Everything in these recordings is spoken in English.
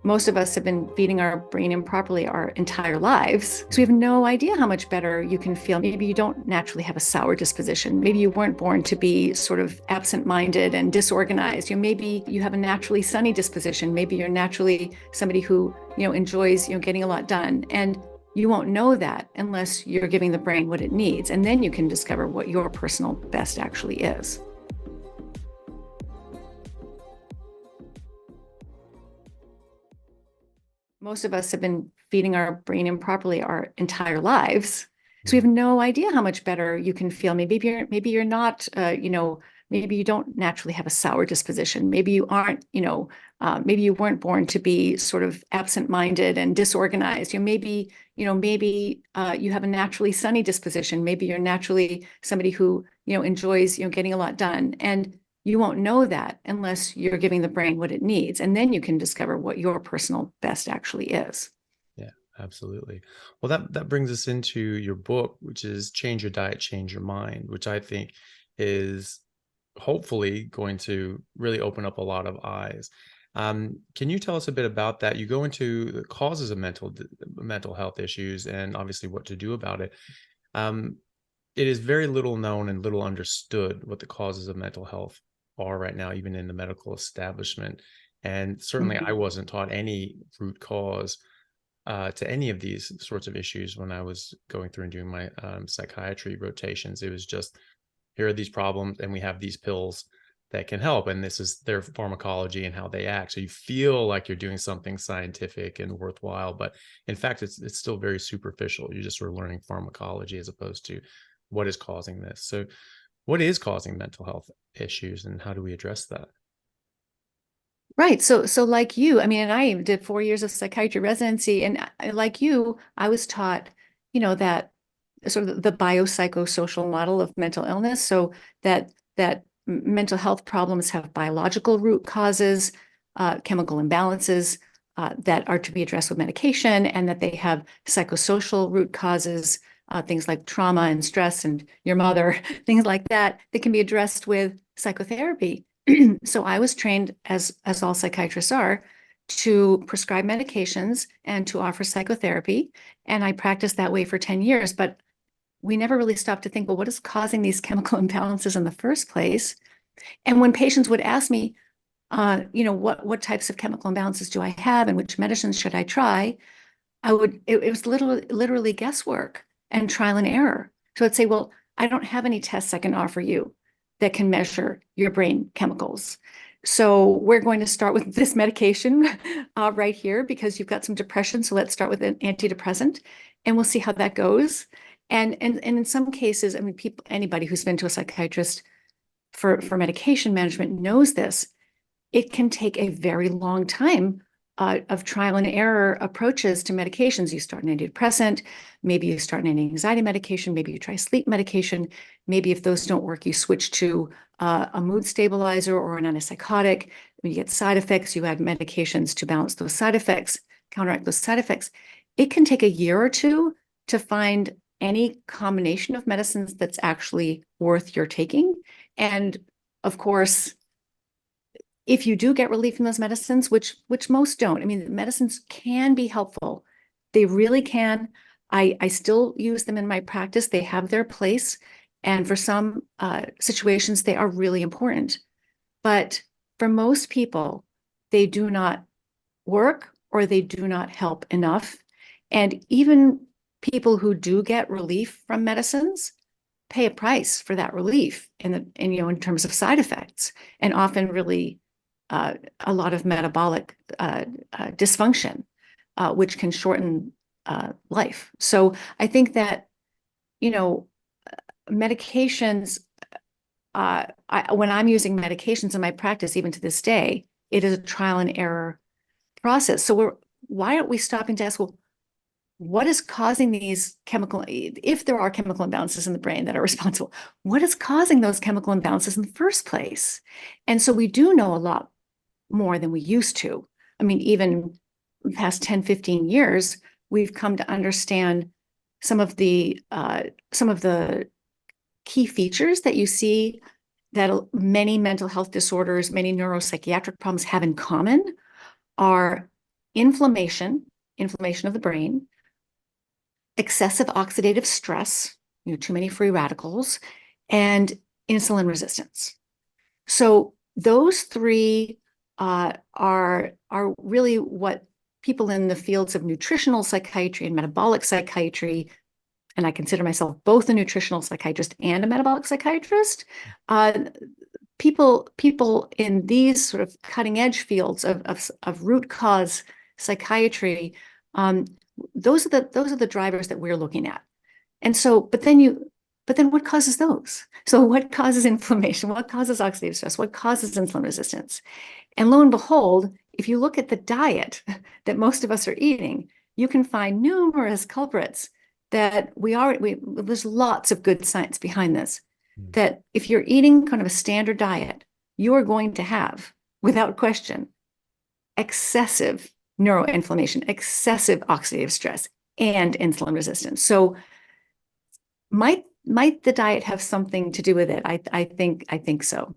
Most of us have been feeding our brain improperly our entire lives. So we have no idea how much better you can feel. Maybe you don't naturally have a sour disposition. Maybe you weren't born to be sort of absent-minded and disorganized. Maybe you have a naturally sunny disposition. Maybe you're naturally somebody who, enjoys, getting a lot done. And you won't know that unless you're giving the brain what it needs. And then you can discover what your personal best actually is. Most of us have been feeding our brain improperly our entire lives. So we have no idea how much better you can feel. Maybe you're not, maybe you don't naturally have a sour disposition. Maybe you aren't, maybe you weren't born to be sort of absent-minded and disorganized. Maybe you have a naturally sunny disposition. Maybe you're naturally somebody who, enjoys, getting a lot done. And you won't know that unless you're giving the brain what it needs. And then you can discover what your personal best actually is. Yeah, absolutely. Well, that brings us into your book, which is Change Your Diet, Change Your Mind, which I think is hopefully going to really open up a lot of eyes. Can you tell us a bit about that? You go into the causes of mental health issues and obviously what to do about it. It is very little known and little understood what the causes of mental health are right now, even in the medical establishment. And certainly I wasn't taught any root cause to any of these sorts of issues when I was going through and doing my psychiatry rotations. It was just, here are these problems and we have these pills that can help, and this is their pharmacology and how they act. So you feel like you're doing something scientific and worthwhile, but in fact, it's still very superficial. You're just sort of learning pharmacology as opposed to what is causing this. So what is causing mental health issues and how do we address that? Right. So like you, and I did 4 years of psychiatry residency, and like you, I was taught, that sort of the biopsychosocial model of mental illness. So that mental health problems have biological root causes, chemical imbalances that are to be addressed with medication, and that they have psychosocial root causes, things like trauma and stress and your mother, things like that can be addressed with psychotherapy. So I was trained, as all psychiatrists are, to prescribe medications and to offer psychotherapy. And I practiced that way for 10 years. But we never really stopped to think, well, what is causing these chemical imbalances in the first place? And when patients would ask me, what types of chemical imbalances do I have and which medicines should I try? It was literally guesswork and trial and error. So I'd say, well, I don't have any tests I can offer you that can measure your brain chemicals. So we're going to start with this medication right here because you've got some depression. So let's start with an antidepressant and we'll see how that goes. And in some cases, anybody who's been to a psychiatrist for medication management knows this. It can take a very long time of trial and error approaches to medications. You start an antidepressant, maybe you start an anxiety medication, maybe you try sleep medication. Maybe if those don't work, you switch to a mood stabilizer or an antipsychotic. When you get side effects, you add medications to balance those side effects, counteract those side effects. It can take a year or two to find any combination of medicines that's actually worth your taking. And of course, if you do get relief from those medicines, which most don't, the medicines can be helpful. They really can. I still use them in my practice. They have their place. And for some situations, they are really important. But for most people, they do not work or they do not help enough. And even people who do get relief from medicines pay a price for that relief in terms of side effects, and often really a lot of metabolic dysfunction, which can shorten life. So I think that, medications, when I'm using medications in my practice, even to this day, it is a trial and error process. So why aren't we stopping to ask, well, what is causing these if there are chemical imbalances in the brain that are responsible, what is causing those chemical imbalances in the first place? And so we do know a lot more than we used to. Even the past 10, 15 years, we've come to understand some of the key features that you see that many mental health disorders, many neuropsychiatric problems have in common are inflammation of the brain, excessive oxidative stress, too many free radicals, and insulin resistance. So those three are really what people in the fields of nutritional psychiatry and metabolic psychiatry, and I consider myself both a nutritional psychiatrist and a metabolic psychiatrist, people in these sort of cutting edge fields of root cause psychiatry, those are the drivers that we're looking at. And so, but then what causes those? So what causes inflammation? What causes oxidative stress? What causes insulin resistance? And lo and behold, if you look at the diet that most of us are eating, you can find numerous culprits that there's lots of good science behind this, that if you're eating kind of a standard diet, you are going to have, without question, excessive neuroinflammation, excessive oxidative stress, and insulin resistance. So might the diet have something to do with it? I think so.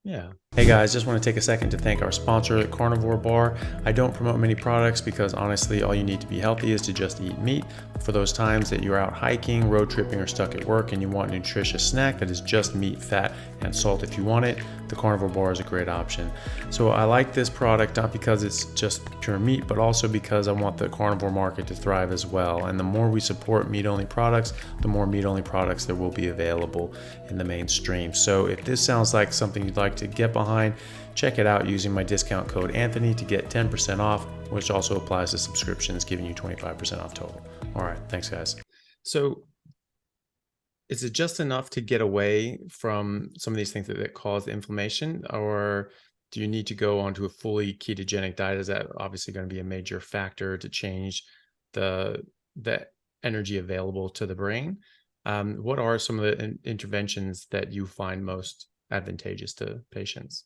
Yeah. Hey guys, just want to take a second to thank our sponsor, Carnivore Bar. I don't promote many products because honestly, all you need to be healthy is to just eat meat. For those times that you're out hiking, road tripping, or stuck at work and you want a nutritious snack that is just meat, fat, and salt if you want it, the Carnivore Bar is a great option. So I like this product not because it's just pure meat, but also because I want the carnivore market to thrive as well. And the more we support meat-only products, the more meat-only products there will be available in the mainstream. So if this sounds like something you'd like to get behind, check it out using my discount code Anthony to get 10% off, which also applies to subscriptions, giving you 25% off total. All right, thanks guys. So is it just enough to get away from some of these things that cause inflammation, or do you need to go onto a fully ketogenic diet? Is that obviously going to be a major factor to change the energy available to the brain? What are some of the interventions that you find most advantageous to patients?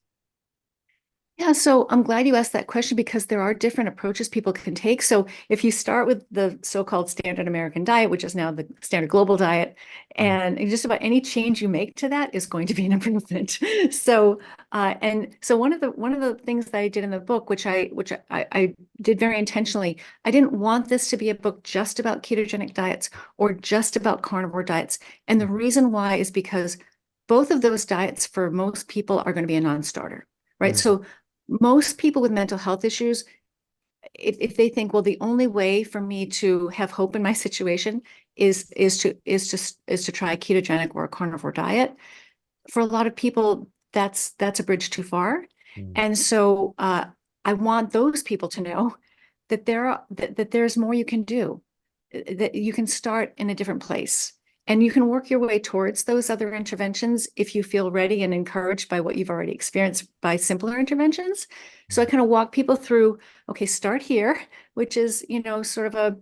Yeah, so I'm glad you asked that question because there are different approaches people can take. So if you start with the so-called standard American diet, which is now the standard global diet, and just about any change you make to that is going to be an improvement. So one of the things that I did in the book, which I did very intentionally, I didn't want this to be a book just about ketogenic diets or just about carnivore diets. And the reason why is because both of those diets for most people are going to be a non-starter, right? So most people with mental health issues, if they think, well, the only way for me to have hope in my situation is to try a ketogenic or a carnivore diet, for a lot of people, that's a bridge too far. And so I want those people to know that there's more you can do, that you can start in a different place. And you can work your way towards those other interventions if you feel ready and encouraged by what you've already experienced by simpler interventions. So I kind of walk people through, okay, start here, which is, sort of a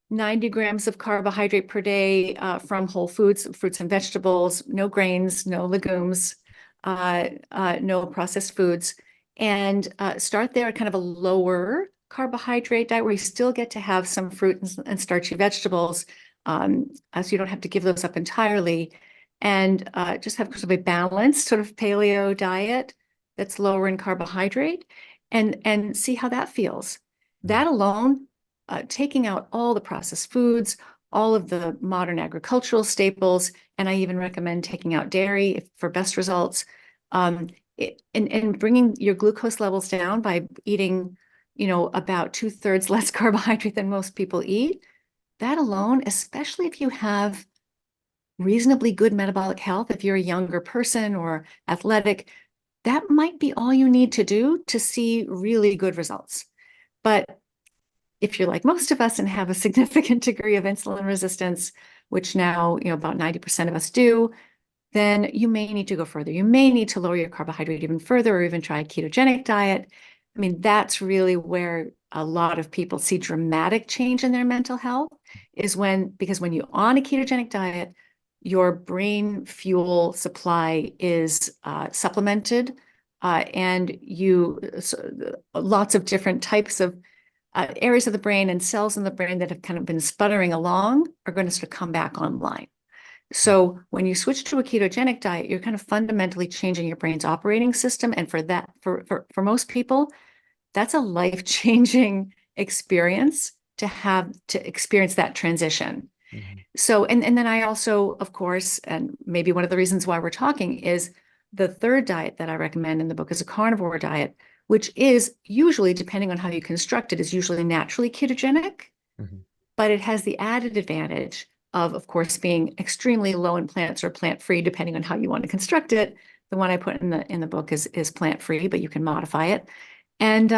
90 grams of carbohydrate per day from whole foods, fruits and vegetables, no grains, no legumes, no processed foods. And start there at kind of a lower carbohydrate diet where you still get to have some fruit and starchy vegetables, so you don't have to give those up entirely, and just have sort of a balanced sort of paleo diet that's lower in carbohydrate, and see how that feels. That alone, taking out all the processed foods, all of the modern agricultural staples, and I even recommend taking out dairy for best results, and bringing your glucose levels down by eating, about 2/3 less carbohydrate than most people eat. That alone, especially if you have reasonably good metabolic health, if you're a younger person or athletic, that might be all you need to do to see really good results. But if you're like most of us and have a significant degree of insulin resistance, which now, about 90% of us do, then you may need to go further. You may need to lower your carbohydrate even further or even try a ketogenic diet. I mean, that's really where a lot of people see dramatic change in their mental health, because when you're on a ketogenic diet, your brain fuel supply is supplemented, and lots of different types of areas of the brain and cells in the brain that have kind of been sputtering along are going to sort of come back online. So when you switch to a ketogenic diet, you're kind of fundamentally changing your brain's operating system. And for most people, that's a life-changing experience to experience that transition. Mhm. So, and then I also, of course, and maybe one of the reasons why we're talking is the third diet that I recommend in the book is a carnivore diet, which is usually, depending on how you construct it, is usually naturally ketogenic, Mhm. but it has the added advantage of course, being extremely low in plants or plant-free, depending on how you want to construct it. The one I put in the book is plant-free, but you can modify it. And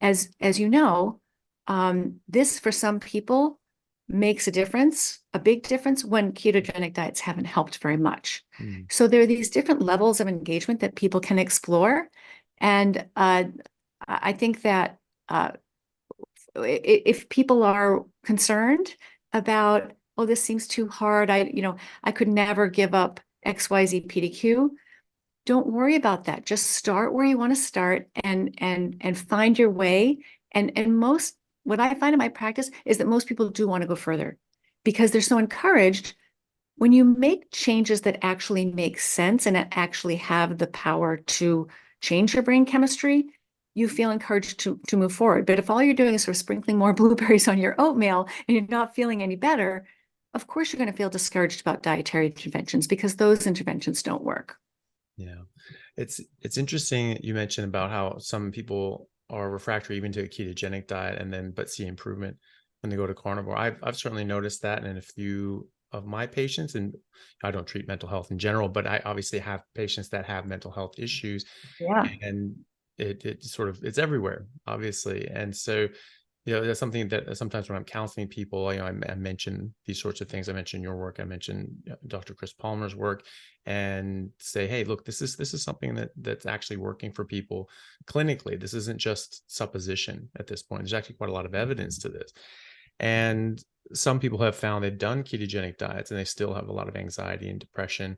as you know, this for some people makes a difference, a big difference when ketogenic diets haven't helped very much. Mhm. So there are these different levels of engagement that people can explore. And I think that if people are concerned about, oh, this seems too hard, I could never give up XYZ PDQ, don't worry about that. Just start where you want to start and find your way. And most what I find in my practice is that most people do want to go further because they're so encouraged when you make changes that actually make sense and that actually have the power to change your brain chemistry, you feel encouraged to move forward. But if all you're doing is sort of sprinkling more blueberries on your oatmeal and you're not feeling any better, of course you're going to feel discouraged about dietary interventions because those interventions don't work. Yeah. It's interesting you mentioned about how some people are refractory even to a ketogenic diet and then but see improvement when they go to carnivore. I've certainly noticed that in a few of my patients, and I don't treat mental health in general, but I obviously have patients that have mental health issues, Yeah. and it sort of it's everywhere, obviously. And so that's something that sometimes when I'm counseling people, I mention these sorts of things. I mention your work. I mention Dr. Chris Palmer's work, and say, hey, look, this is something that's actually working for people clinically. This isn't just supposition at this point. There's actually quite a lot of evidence to this. And some people have found they've done ketogenic diets and they still have a lot of anxiety and depression.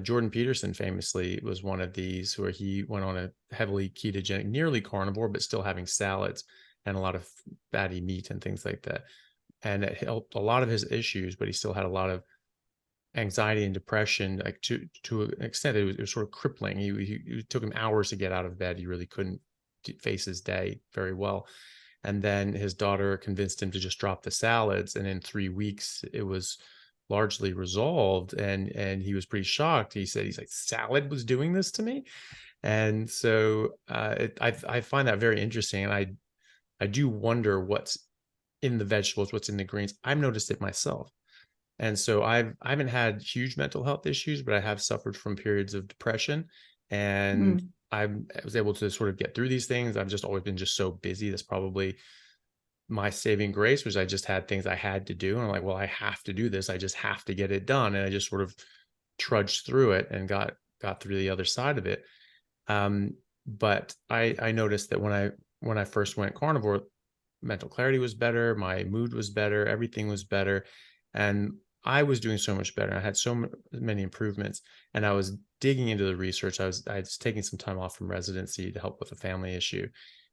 Jordan Peterson famously was one of these where he went on a heavily ketogenic, nearly carnivore, but still having salads and a lot of fatty meat and things like that. And it helped a lot of his issues, but he still had a lot of anxiety and depression, like to an extent it was sort of crippling. It took him hours to get out of bed. He really couldn't face his day very well. And then his daughter convinced him to just drop the salads, and in 3 weeks it was largely resolved. And he was pretty shocked. He's like, salad was doing this to me. And so I find that very interesting. And I do wonder what's in the vegetables, what's in the greens. I've noticed it myself. And so I haven't had huge mental health issues, but I have suffered from periods of depression. And Mm. I was able to sort of get through these things. I've just always been just so busy. That's probably my saving grace, was I just had things I had to do. And I'm like, well, I have to do this. I just have to get it done. And I just sort of trudged through it and got through the other side of it. But I noticed that when I first went carnivore, mental clarity was better, my mood was better, everything was better, and I was doing so much better. I had so many improvements, and I was digging into the research. I was taking some time off from residency to help with a family issue,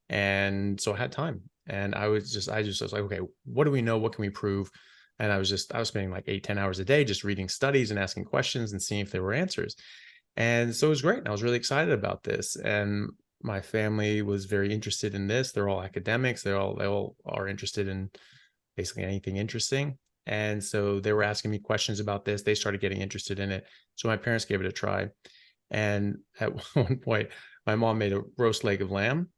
and so I had time. And I was like, okay, what do we know? What can we prove? And I was spending like 8-10 hours a day just reading studies and asking questions and seeing if there were answers. And so it was great. And I was really excited about this. And my family was very interested in this. They're all academics. They all are interested in basically anything interesting. And so they were asking me questions about this. They started getting interested in it. So my parents gave it a try. And at one point, my mom made a roast leg of lamb.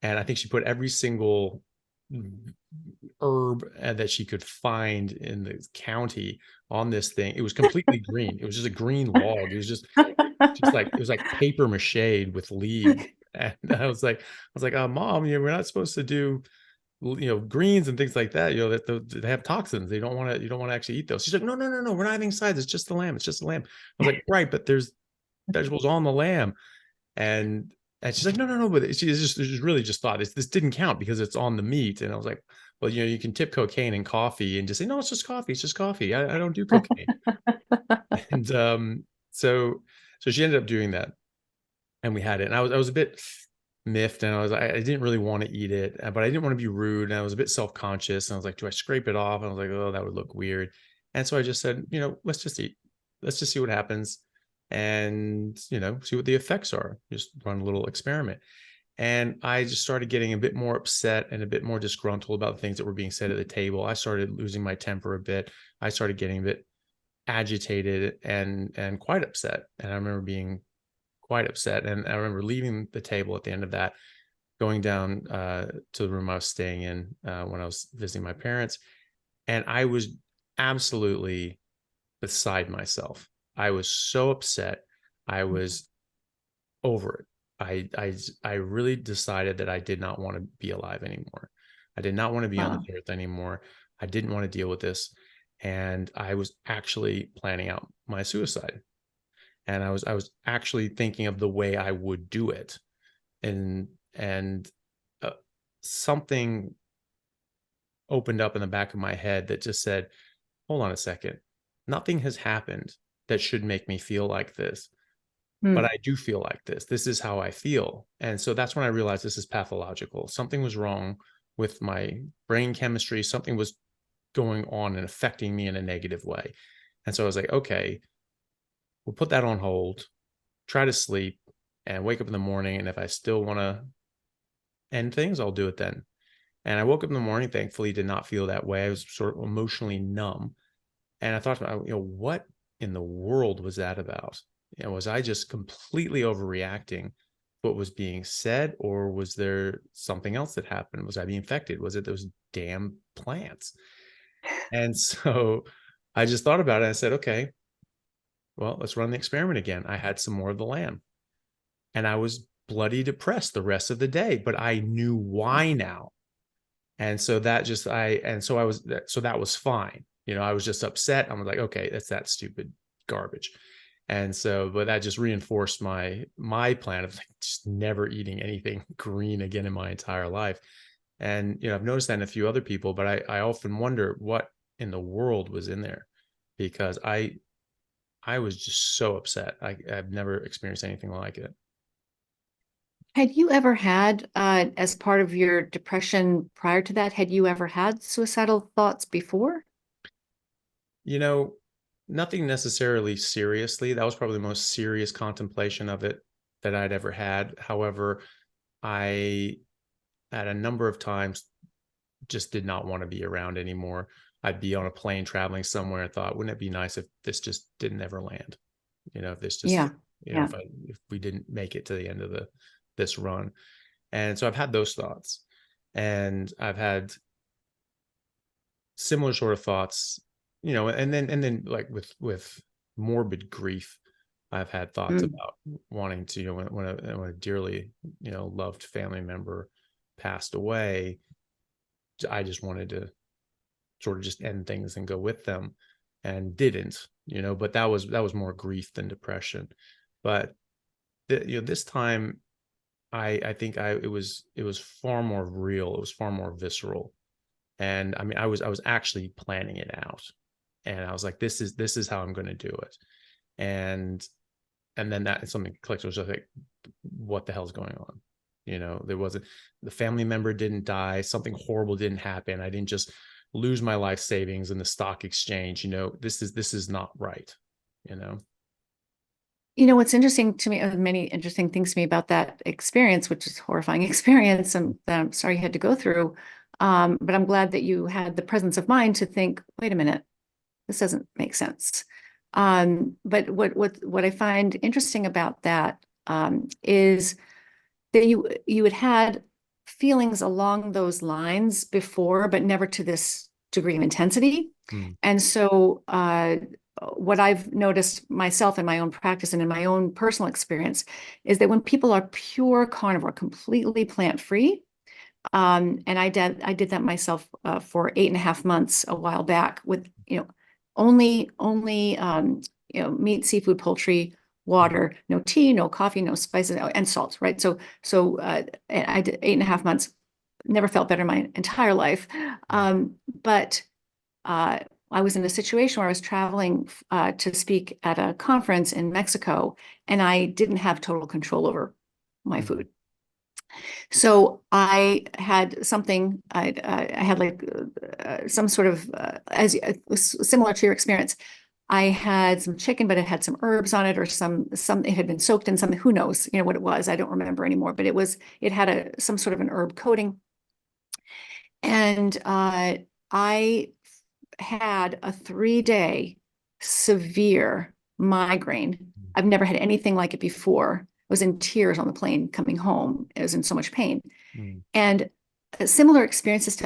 And I think she put every single herb that she could find in the county on this thing. It was completely green. It was just a green log. It was just like it was like paper mache with leaves. And I was like, oh, mom, we're not supposed to do, greens and things like that. That they have toxins. You don't want to actually eat those. She's like, no, no, no, no, we're not having sides. It's just the lamb. It's just the lamb. I was like, right, but there's vegetables on the lamb. And she's like, no, no, no, but she just really just thought this didn't count because it's on the meat. And I was like, well, you can tip cocaine in coffee and just say, no, it's just coffee. It's just coffee. I don't do cocaine. And so she ended up doing that, and we had it. And I was a bit miffed, and I didn't really want to eat it, but I didn't want to be rude. And I was a bit self-conscious. And I was like, do I scrape it off? And I was like, oh, that would look weird. And so I just said, let's just eat. Let's just see what happens, and see what the effects are. Just run a little experiment. And I just started getting a bit more upset and a bit more disgruntled about the things that were being said at the table. I started losing my temper a bit. I started getting a bit agitated and quite upset. And I remember being quite upset. And I remember leaving the table at the end of that, going down to the room I was staying in when I was visiting my parents. And I was absolutely beside myself. I was so upset. I was over it. I really decided that I did not want to be alive anymore. I did not want to be on Wow. this earth anymore. I didn't want to deal with this. And I was actually planning out my suicide. And I was actually thinking of the way I would do it. And uh, something opened up in the back of my head that just said, hold on a second. Nothing has happened that should make me feel like this, but Mm. I do feel like this. This is how I feel. And so that's when I realized this is pathological. Something was wrong with my brain chemistry. Something was going on and affecting me in a negative way. And so I was like, okay, we'll put that on hold, try to sleep and wake up in the morning. And if I still want to end things, I'll do it then. And I woke up in the morning, thankfully did not feel that way. I was sort of emotionally numb. And I thought, what in the world was that about? Was I just completely overreacting to what was being said, or was there something else that happened? Was I being infected? Was it those damn plants? And so I just thought about it. I said, okay, well, let's run the experiment again. I had some more of the lamb, and I was bloody depressed the rest of the day, but I knew why now. And so that was fine. I was just upset. I'm like, okay, that's that stupid garbage. And so, but that just reinforced my plan of like just never eating anything green again in my entire life. And I've noticed that in a few other people, but I often wonder what in the world was in there, because I was just so upset. I've never experienced anything like it. Had you ever had, as part of your depression prior to that, had you ever had suicidal thoughts before? You know, Nothing necessarily seriously. That was probably the most serious contemplation of it that I'd ever had. However, I, at a number of times, just did not want to be around anymore. I'd be on a plane traveling somewhere and thought, wouldn't it be nice if this just didn't ever land? If this just, Yeah, yeah. if we didn't make it to the end of this run. And so I've had those thoughts, and I've had similar sort of thoughts, and then like with morbid grief, I've had thoughts Mm. about wanting to, when a dearly, loved family member passed away, I just wanted to sort of just end things and go with them, and didn't, but that was more grief than depression. But this time, I think it was far more real. It was far more visceral. And I mean, I was actually planning it out, and I was like, this is how I'm going to do it. And then that something clicked. It was just like, what the hell's going on? There wasn't, the family member didn't die, something horrible didn't happen, I didn't just lose my life savings in the stock exchange. This is not right. you know What's interesting to me, many interesting things to me about that experience, which is a horrifying experience, and that I'm sorry you had to go through. But I'm glad that you had the presence of mind to think, wait a minute, this doesn't make sense. But what I find interesting about that, is that you had feelings along those lines before, but never to this degree of intensity. Mm. And so, what I've noticed myself in my own practice and in my own personal experience is that when people are pure carnivore, completely plant-free, and I did that myself, for 8.5 months a while back, with only meat, seafood, poultry, water, no tea, no coffee, no spices, and salt, right? So I did 8.5 months, never felt better in my entire life. But I was in a situation where I was traveling to speak at a conference in Mexico, and I didn't have total control over my Mm. food. So I had something, I had like some sort of, as similar to your experience. I had some chicken, but it had some herbs on it, or it had been soaked in something. Who knows, what it was? I don't remember anymore, but it had some sort of an herb coating. And I had a 3-day severe migraine. I've never had anything like it before. I was in tears on the plane coming home. I was in so much pain. Mm. And similar experiences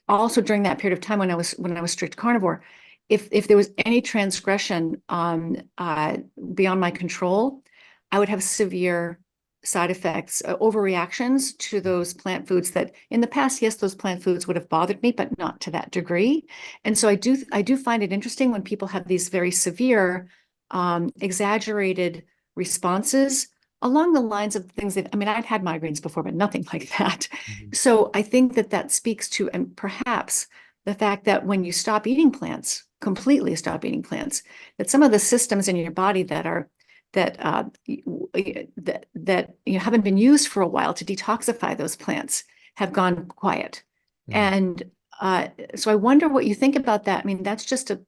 also during that period of time when I was strict carnivore. If there was any transgression beyond my control, I would have severe side effects, overreactions to those plant foods that in the past, yes, those plant foods would have bothered me, but not to that degree. And so I do find it interesting when people have these very severe, exaggerated responses along the lines of things that, I mean, I'd had migraines before, but nothing like that. Mhm. So I think that speaks to, and perhaps the fact that when you stop eating plants, completely stop eating plants, that some of the systems in your body that haven't been used for a while to detoxify those plants have gone quiet. Mm. And so I wonder what you think about that. I mean, that's just a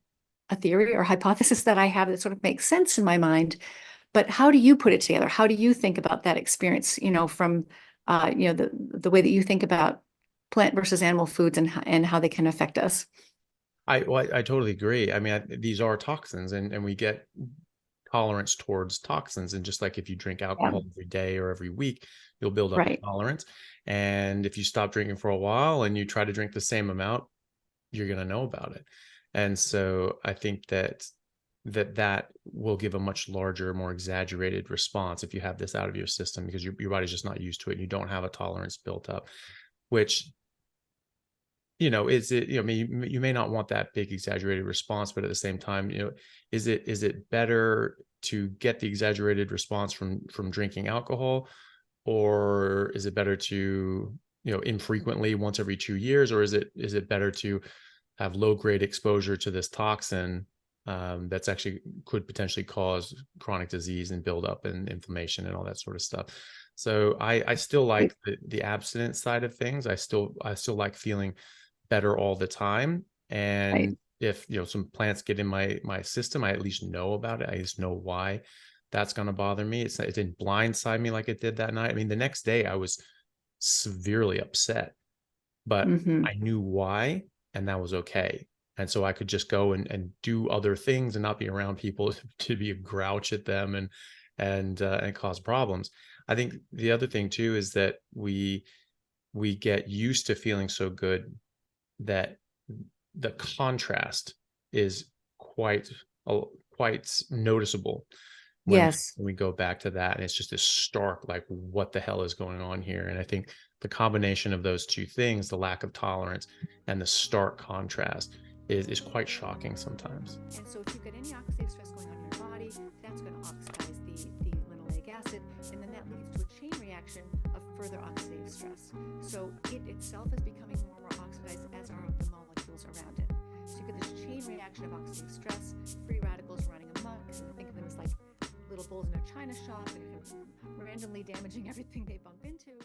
theory or hypothesis that I have that sort of makes sense in my mind. But how do you put it together? How do you think about that experience, from the way that you think about plant versus animal foods and how they can affect us? I totally agree. I mean, these are toxins, and we get tolerance towards toxins. And just like if you drink Yeah, alcohol every day or every week, you'll build up a right. tolerance. And if you stop drinking for a while and you try to drink the same amount, you're going to know about it. And so I think that will give a much larger, more exaggerated response if you have this out of your system, because your body's just not used to it and you don't have a tolerance built up, which, is it, I mean, you may not want that big exaggerated response, but at the same time, is it better to get the exaggerated response from drinking alcohol, or is it better to, infrequently, once every 2 years, or is it better to have low grade exposure to this toxin, that's actually could potentially cause chronic disease and build up and inflammation and all that sort of stuff. So I still like the abstinence side of things. I still like feeling better all the time. Right. And if, some plants get in my system, I at least know about it. I just know why that's going to bother me. It didn't blindside me like it did that night. I mean, the next day I was severely upset, but Mm-hmm. I knew why, and that was okay. And so I could just go and do other things and not be around people to be a grouch at them and cause problems. I think the other thing too is that we get used to feeling so good that the contrast is quite noticeable when Yes. we go back to that, and it's just this stark, like, what the hell is going on here? And I think the combination of those two things, the lack of tolerance and the stark contrast, is quite shocking sometimes. And so if you've got any oxidative stress going on in your body, that's going to oxidize the linoleic acid, and then that leads to a chain reaction of further oxidative stress. So it itself is becoming more and more oxidized, as are the molecules around it. So you get this chain reaction of oxidative stress, free radicals running amok. Think of them as like little bulls in a china shop, and randomly damaging everything they bump into.